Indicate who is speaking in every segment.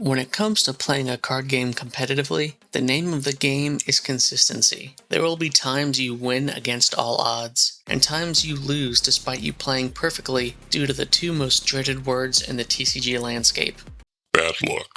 Speaker 1: When it comes to playing a card game competitively, the name of the game is consistency. There will be times you win against all odds, and times you lose despite you playing perfectly due to the two most dreaded words in the TCG landscape:
Speaker 2: bad luck.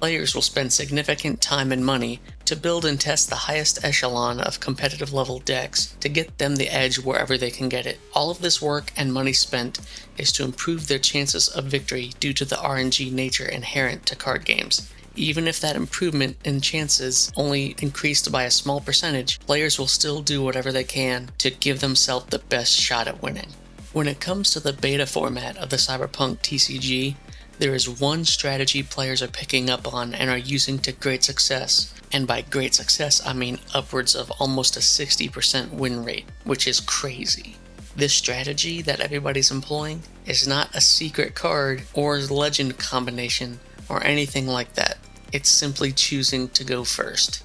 Speaker 1: Players will spend significant time and money to build and test the highest echelon of competitive level decks to get them the edge wherever they can get it. All of this work and money spent is to improve their chances of victory due to the RNG nature inherent to card games. Even if that improvement in chances only increased by a small percentage, players will still do whatever they can to give themselves the best shot at winning. When it comes to the beta format of the Cyberpunk TCG, there is one strategy players are picking up on and are using to great success. And by great success, I mean upwards of almost a 60% win rate, which is crazy. This strategy that everybody's employing is not a secret card or legend combination or anything like that. It's simply choosing to go first.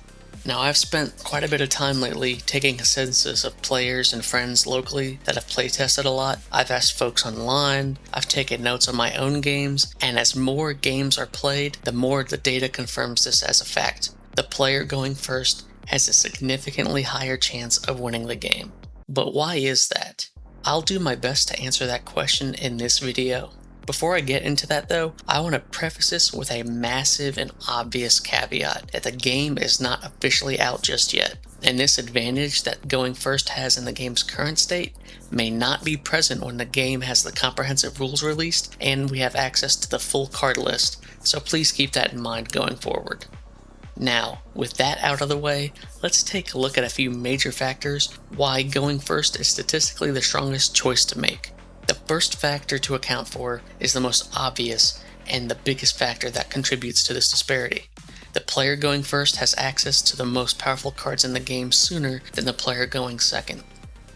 Speaker 1: Now, I've spent quite a bit of time lately taking a census of players and friends locally that have playtested a lot. I've asked folks online, I've taken notes on my own games, and as more games are played, the more the data confirms this as a fact. The player going first has a significantly higher chance of winning the game. But why is that? I'll do my best to answer that question in this video. Before I get into that though, I want to preface this with a massive and obvious caveat that the game is not officially out just yet, and this advantage that going first has in the game's current state may not be present when the game has the comprehensive rules released and we have access to the full card list, so please keep that in mind going forward. Now, with that out of the way, let's take a look at a few major factors why going first is statistically the strongest choice to make. The first factor to account for is the most obvious and the biggest factor that contributes to this disparity. The player going first has access to the most powerful cards in the game sooner than the player going second.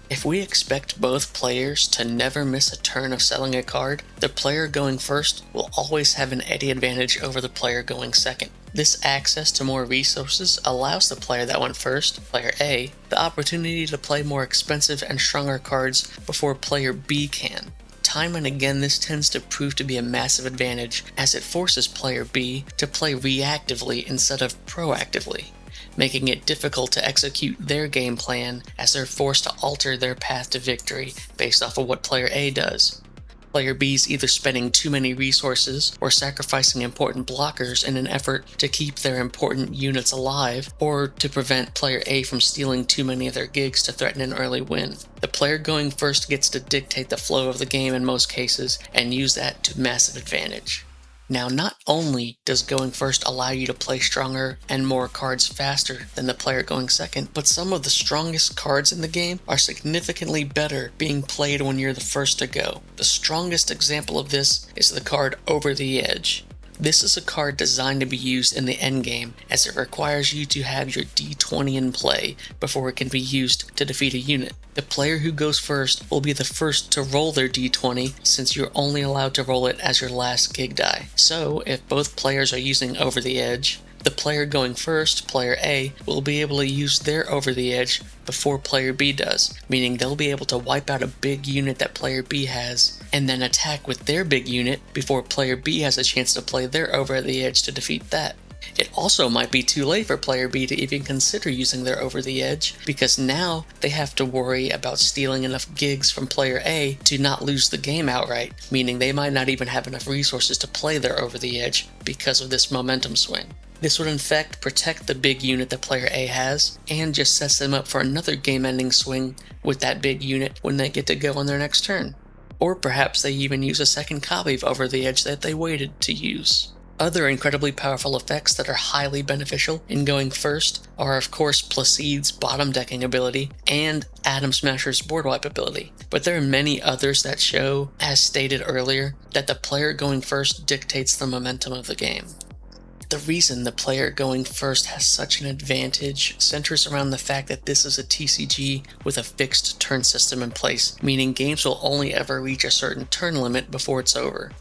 Speaker 1: If we expect both players to never miss a turn of selling a card, the player going first will always have an eddy advantage over the player going second. This access to more resources allows the player that went first, player A, the opportunity to play more expensive and stronger cards before player B can. Time and again, this tends to prove to be a massive advantage as it forces player B to play reactively instead of proactively, making it difficult to execute their game plan as they're forced to alter their path to victory based off of what player A does. Player B's either spending too many resources or sacrificing important blockers in an effort to keep their important units alive, or to prevent player A from stealing too many of their gigs to threaten an early win. The player going first gets to dictate the flow of the game in most cases and use that to massive advantage. Now, not only does going first allow you to play stronger and more cards faster than the player going second, but some of the strongest cards in the game are significantly better being played when you're the first to go. The strongest example of this is the card Over the Edge. This is a card designed to be used in the endgame, as it requires you to have your D20 in play before it can be used to defeat a unit. The player who goes first will be the first to roll their D20, since you're only allowed to roll it as your last gig die. So, if both players are using Over the Edge, the player going first, player A, will be able to use their Over the Edge before player B does, meaning they'll be able to wipe out a big unit that player B has, and then attack with their big unit before player B has a chance to play their Over the Edge to defeat that. It also might be too late for player B to even consider using their Over the Edge, because now they have to worry about stealing enough gigs from player A to not lose the game outright, meaning they might not even have enough resources to play their Over the Edge because of this momentum swing. This would in fact protect the big unit that player A has, and just sets them up for another game-ending swing with that big unit when they get to go on their next turn. Or perhaps they even use a second copy of Over the Edge that they waited to use. Other incredibly powerful effects that are highly beneficial in going first are of course Placide's bottom decking ability and Atom Smasher's board wipe ability, but there are many others that show, as stated earlier, that the player going first dictates the momentum of the game. The reason the player going first has such an advantage centers around the fact that this is a TCG with a fixed turn system in place, meaning games will only ever reach a certain turn limit before it's over.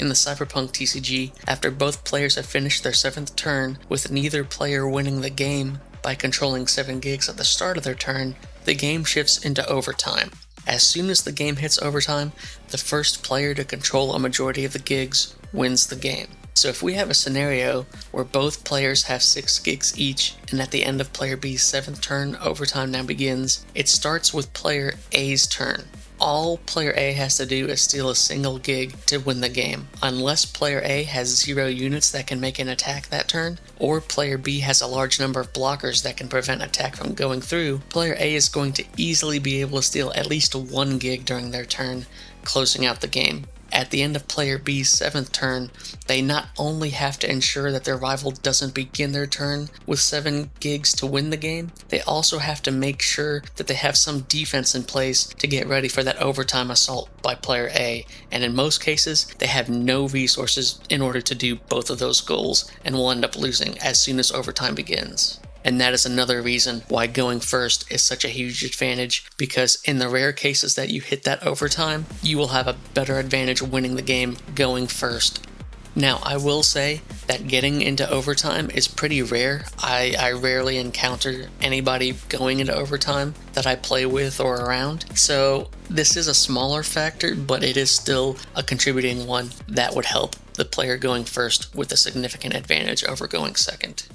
Speaker 1: In the Cyberpunk TCG, after both players have finished their 7th turn, with neither player winning the game by controlling 7 gigs at the start of their turn, the game shifts into overtime. As soon as the game hits overtime, the first player to control a majority of the gigs wins the game. So if we have a scenario where both players have 6 gigs each, and at the end of player B's 7th turn, overtime now begins, it starts with player A's turn. All player A has to do is steal a single gig to win the game, unless player A has 0 units that can make an attack that turn, or player B has a large number of blockers that can prevent attack from going through. Player A is going to easily be able to steal at least 1 gig during their turn, closing out the game. At the end of player B's 7th turn, they not only have to ensure that their rival doesn't begin their turn with 7 gigs to win the game, they also have to make sure that they have some defense in place to get ready for that overtime assault by player A, and in most cases, they have no resources in order to do both of those goals and will end up losing as soon as overtime begins. And that is another reason why going first is such a huge advantage, because in the rare cases that you hit that overtime, you will have a better advantage winning the game going first. Now, I will say that getting into overtime is pretty rare. I rarely encounter anybody going into overtime that I play with or around. So this is a smaller factor, but it is still a contributing one that would help the player going first with a significant advantage over going second.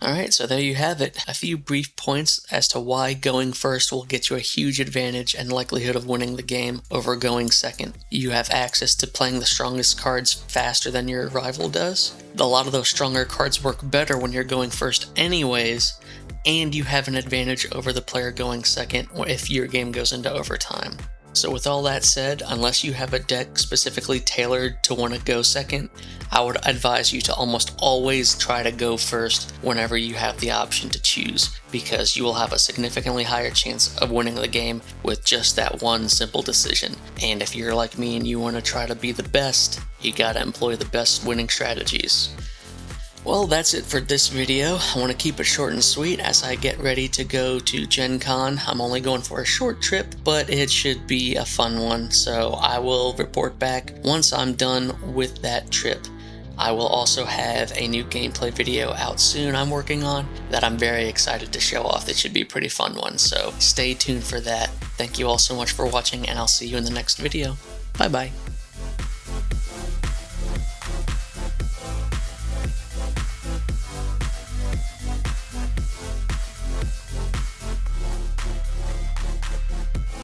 Speaker 1: Alright, so there you have it. A few brief points as to why going first will get you a huge advantage and likelihood of winning the game over going second. You have access to playing the strongest cards faster than your rival does. A lot of those stronger cards work better when you're going first anyways, and you have an advantage over the player going second if your game goes into overtime. So with all that said, unless you have a deck specifically tailored to want to go second, I would advise you to almost always try to go first whenever you have the option to choose, because you will have a significantly higher chance of winning the game with just that one simple decision. And if you're like me and you want to try to be the best, you gotta employ the best winning strategies. Well, that's it for this video. I want to keep it short and sweet as I get ready to go to Gen Con. I'm only going for a short trip, but it should be a fun one, so I will report back once I'm done with that trip. I will also have a new gameplay video out soon I'm working on that I'm very excited to show off. It should be a pretty fun one, so stay tuned for that. Thank you all so much for watching, and I'll see you in the next video. Bye bye.